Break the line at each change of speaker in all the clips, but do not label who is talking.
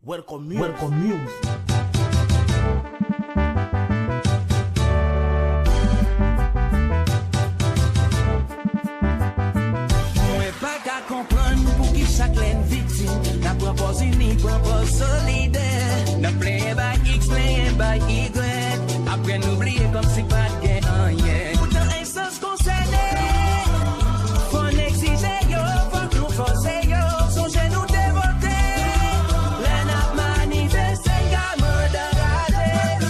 Welcome Music.
Chaque laine victime, la propose unique, propose solide. La play by X, play by Y. Après n'oublier comme si pas de gain, yeah. Pourtant, instance concernée. Faut n'exiger yo, faut nous forcer yo. Songez nous dévoter. L'en a manifesté, gamin d'arraler.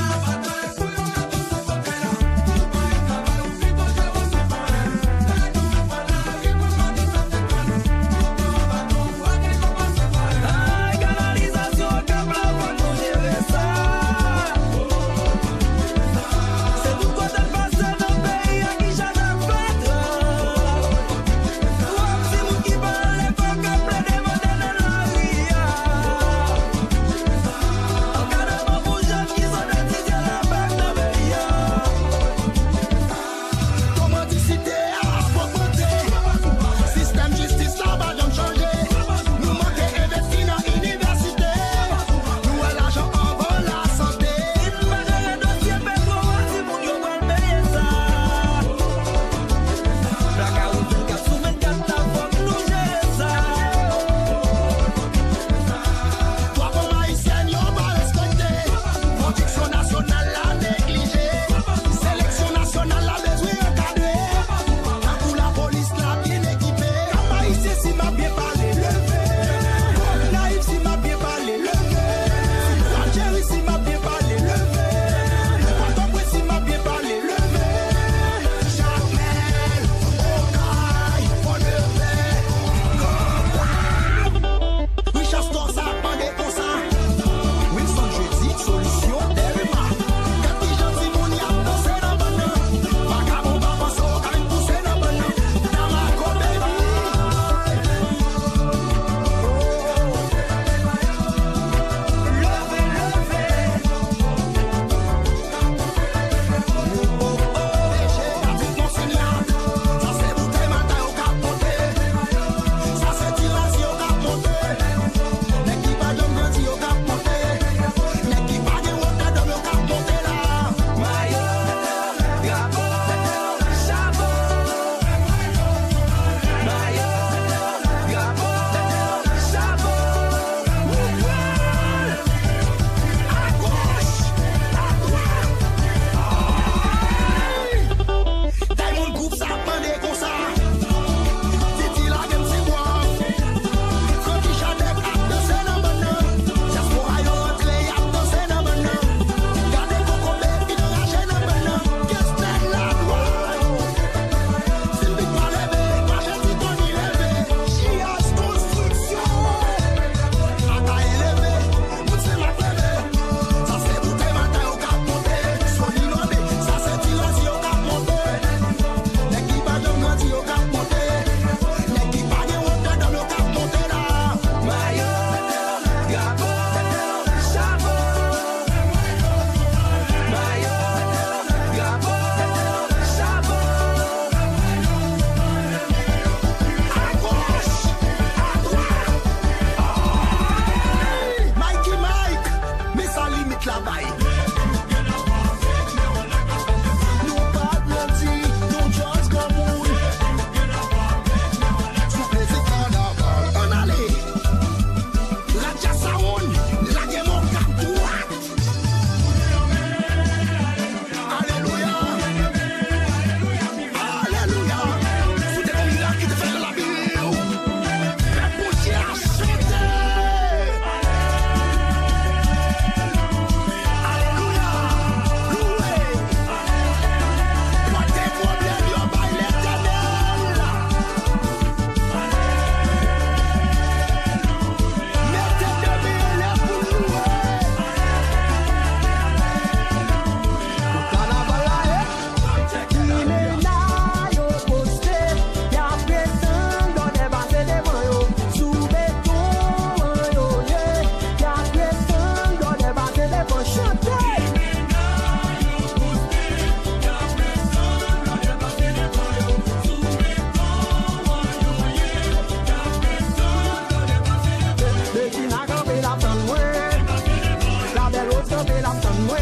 camper la tonne moi.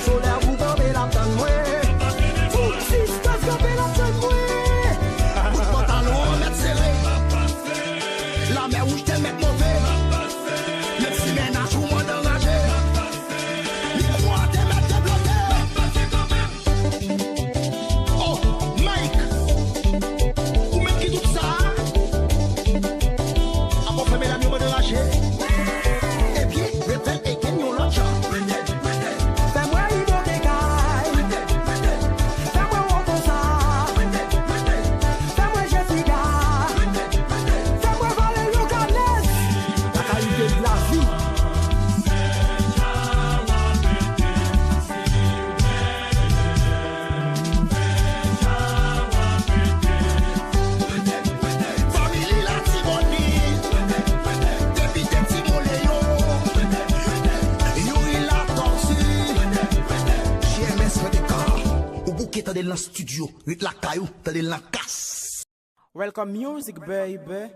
Solaire vous camper la tonne moi. Foot sisters camper la tonne moi. Pantalon mettre serré. La mer rouge te mettre mauvais. Le petit ménage ou moins d'enragé. Micro te mettre débloqué. Oh, Mike. Ou même qui tout ça. Avant fermer la nuit d'enragé. Et puis, Rebel et Kenyon l'autre chat. Fais-moi une autre écaille. Fais-moi autre ça. Fais-moi Jessica. Fais-moi Valérie Locanes. La qualité de la vie. Famille la Timonie. Depuis des petits moléons. Yo il a torsi. JMS fait des cas. Au bouquet t'as des dans studio. With la caillou t'as des dans casse.
Welcome music, baby.